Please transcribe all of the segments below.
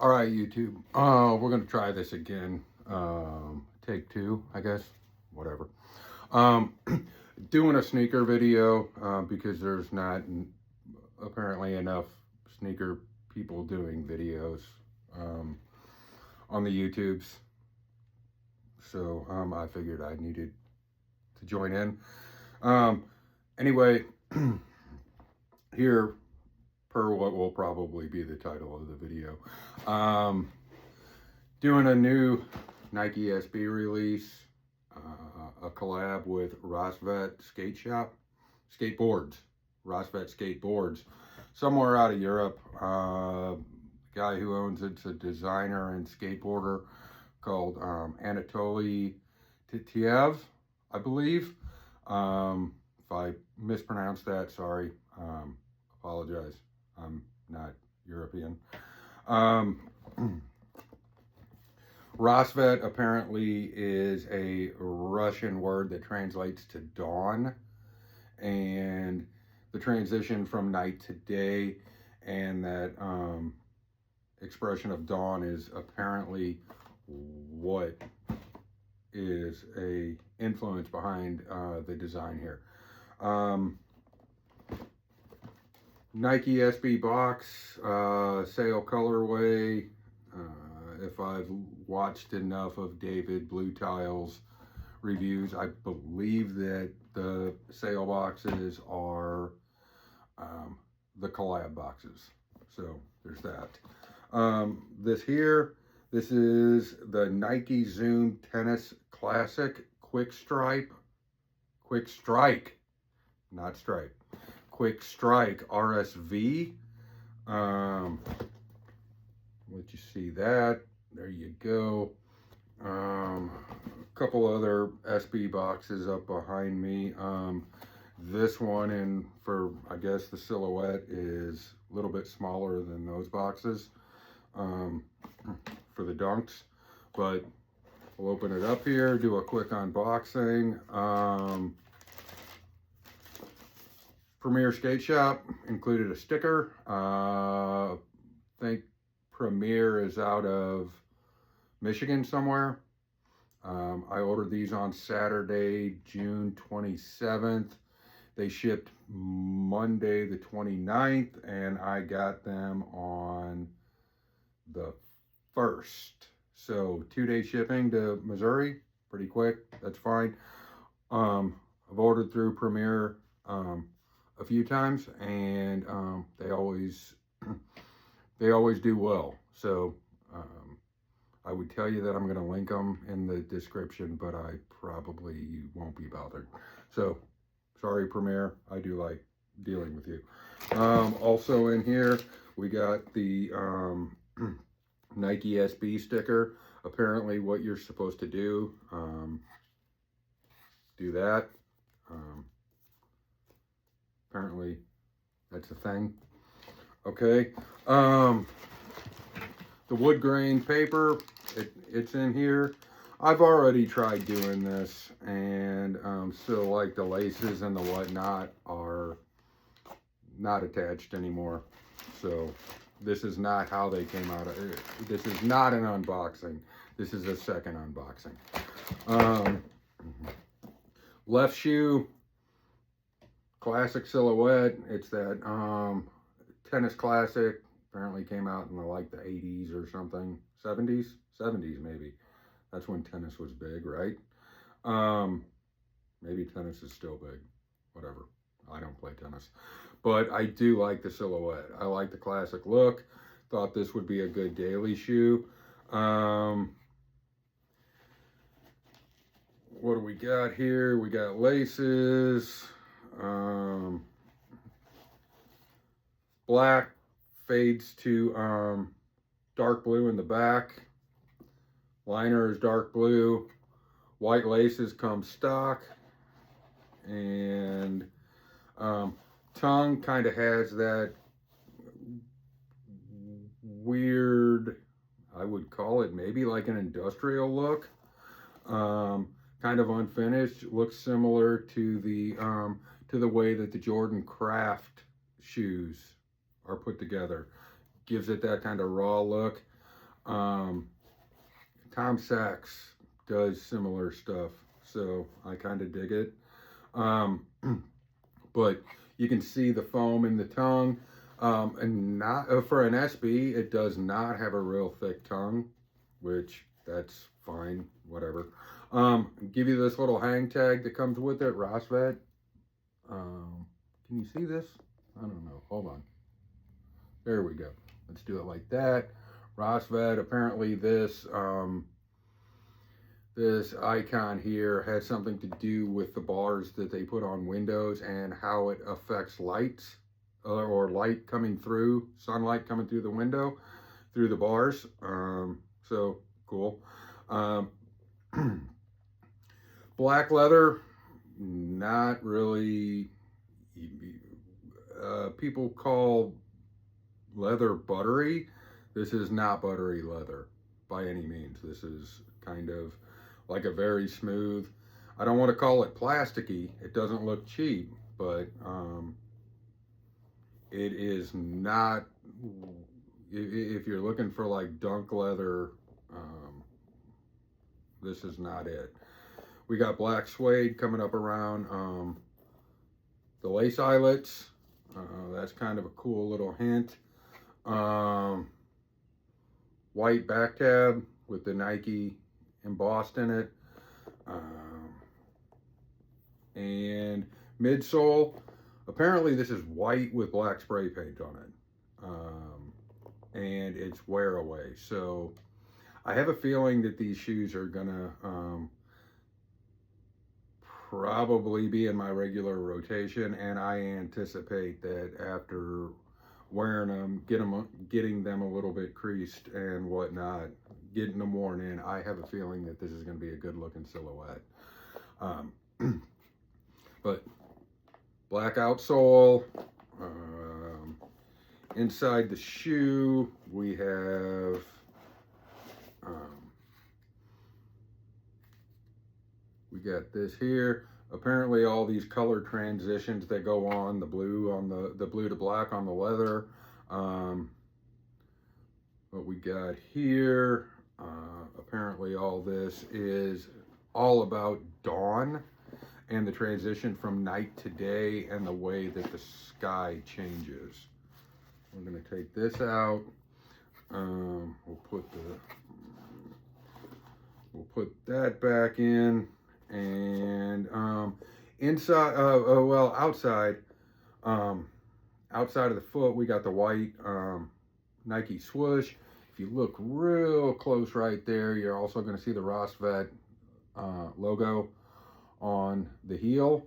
All right, YouTube. We're gonna try this again. Take two, I guess. Whatever. Um, Doing a sneaker video because there's not apparently enough sneaker people doing videos on the YouTubes. So I figured I needed to join in. Anyway, here, per what will probably be the title of the video, doing a new Nike SB release, a collab with Rassvet Skateboards, Rassvet Skateboards, somewhere out of Europe. Guy who owns it's a designer and skateboarder called Anatoly Titiev, I believe. If I mispronounced that, sorry. Apologize. I'm not European. Rassvet apparently is a Russian word that translates to dawn, and the transition from night to day, and that expression of dawn is apparently what is a influence behind the design here. Nike SB box, sale colorway. If I've watched enough of David Blue Tile's reviews, I believe that the sale boxes are the collab boxes. So there's that. This is the Nike Zoom Tennis Classic Quick Strike, not stripe. Quick Strike RSV. Let you see that. There you go. A couple other SB boxes up behind me. This one, and for I guess the silhouette, is a little bit smaller than those boxes for the dunks. But we'll open it up here, do a quick unboxing. Premier Skate Shop included a sticker. I think Premier is out of Michigan somewhere. I ordered these on Saturday, June 27th. They shipped Monday the 29th, and I got them on the 1st. So 2-day shipping to Missouri, pretty quick, that's fine. I've ordered through Premier a few times, and they always do well. So I would tell you that I'm going to link them in the description, but I probably won't be bothered. So sorry, Premier, I do like dealing with you. Also in here we got the Nike SB sticker. Apparently what you're supposed to do that. Apparently that's a thing. Okay. The wood grain paper, it's in here. I've already tried doing this, and still, like, the laces and the whatnot are not attached anymore. So this is not how they came out of it. This is not an unboxing. This is a second unboxing. Left shoe, classic silhouette. It's that tennis classic. Apparently came out in the 80s or something. 70s maybe. That's when tennis was big, right? Maybe tennis is still big. Whatever. I don't play tennis. But I do like the silhouette. I like the classic look. Thought this would be a good daily shoe. What do we got here? We got laces. Black fades to dark blue in the back. Liner is dark blue. White laces come stock. And tongue kind of has that weird, I would call it maybe like an industrial look. Kind of unfinished. Looks similar to the way that the Jordan Craft shoes are put together. Gives it that kind of raw look. Tom Sachs does similar stuff, so I kind of dig it. But you can see the foam in the tongue. And not for an SB, it does not have a real thick tongue, which that's fine, whatever. Give you this little hang tag that comes with it, Rassvet. Can you see this? I don't know. Hold on. There we go. Let's do it like that. Rassvet. Apparently, this this icon here has something to do with the bars that they put on windows and how it affects lights or light coming through, sunlight coming through the window, through the bars. So cool. Black leather, not really. People call leather buttery. This is not buttery leather by any means. This is kind of like a very smooth, I don't want to call it plasticky. It doesn't look cheap, but it is not, if you're looking for like dunk leather, this is not it. We got black suede coming up around the lace eyelets. That's kind of a cool little hint. White back tab with the Nike embossed in it. And midsole, apparently this is white with black spray paint on it. And it's wear away. So I have a feeling that these shoes are gonna probably be in my regular rotation, and I anticipate that after wearing them, getting them a little bit creased and whatnot, getting them worn in, I have a feeling that this is going to be a good looking silhouette. But black outsole. Inside the shoe we have we got this here. Apparently all these color transitions that go on, the blue on the blue to black on the leather. What we got here, apparently all this is all about dawn and the transition from night to day and the way that the sky changes. We're gonna take this out. We'll put that back in. And inside, well, outside of the foot, we got the white Nike swoosh. If you look real close right there, you're also going to see the Rassvet logo on the heel.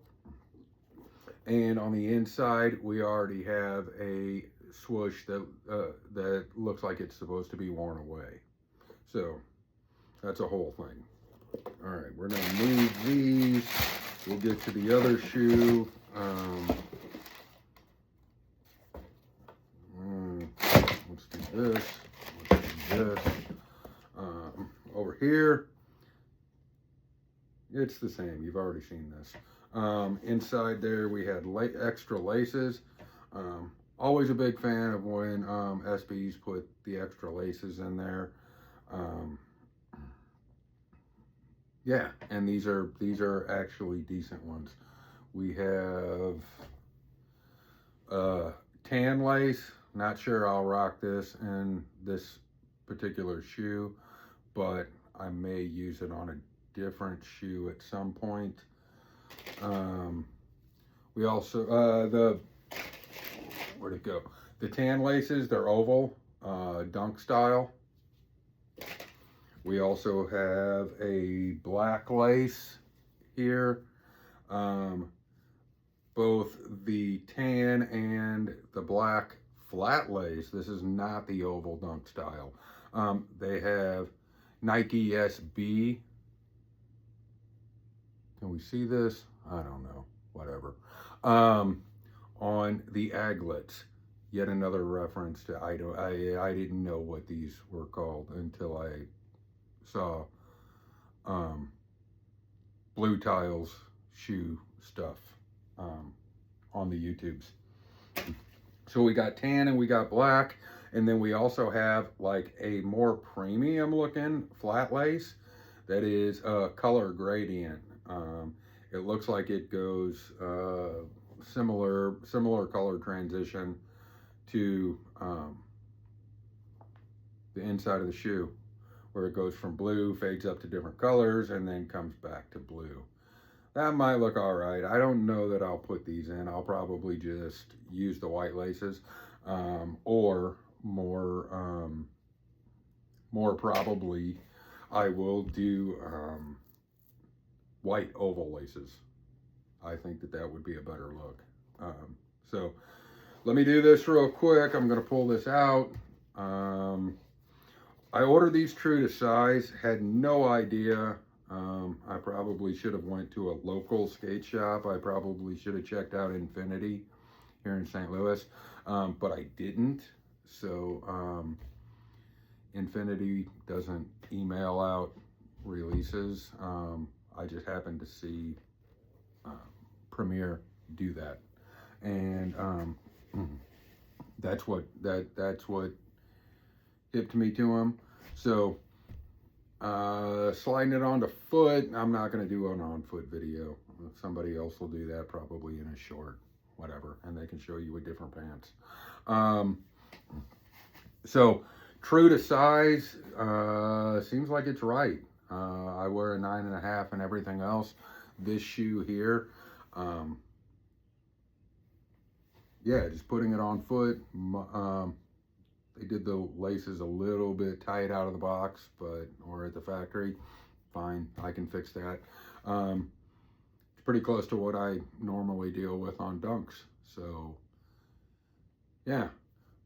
And on the inside, we already have a swoosh that that looks like it's supposed to be worn away. So that's a whole thing. All right, we're gonna move these. We'll get to the other shoe. Let's do this. Let's do this. Over here, it's the same. You've already seen this. Inside there, we had extra laces. Always a big fan of when SBs put the extra laces in there. Yeah, and these are actually decent ones. We have tan lace. Not sure I'll rock this in this particular shoe, but I may use it on a different shoe at some point. We also where'd it go? The tan laces, they're oval, dunk style. We also have a black lace here. Both the tan and the black flat lace. This is not the oval dunk style. They have Nike SB. Can we see this? I don't know. Whatever. On the aglets. Yet another reference to I didn't know what these were called until I saw Blue Tile's shoe stuff on the YouTubes. So we got tan and we got black, And then we also have like a more premium looking flat lace that is a color gradient. It looks like it goes similar color transition to the inside of the shoe, where it goes from blue, fades up to different colors, and then comes back to blue. That might look all right. I don't know that I'll put these in. I'll probably just use the white laces, or more probably I will do white oval laces. I think that that would be a better look. So let me do this real quick. I'm going to pull this out. I ordered these true to size, had no idea. I probably should have went to a local skate shop. I probably should have checked out Infinity here in St. Louis, but I didn't. So Infinity doesn't email out releases. I just happened to see Premier do that, and that's what hipped me to him. So sliding it onto foot, I'm not going to do an on foot video. Somebody else will do that, probably in a short, whatever, and they can show you with different pants. So true to size, seems like it's right. I wear a 9.5 and everything else. This shoe here, yeah, just putting it on foot. They did the laces a little bit tight out of the box, or at the factory. Fine, I can fix that. It's pretty close to what I normally deal with on Dunks. So yeah,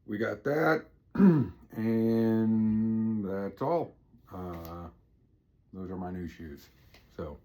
we got that. And that's all. Those are my new shoes. So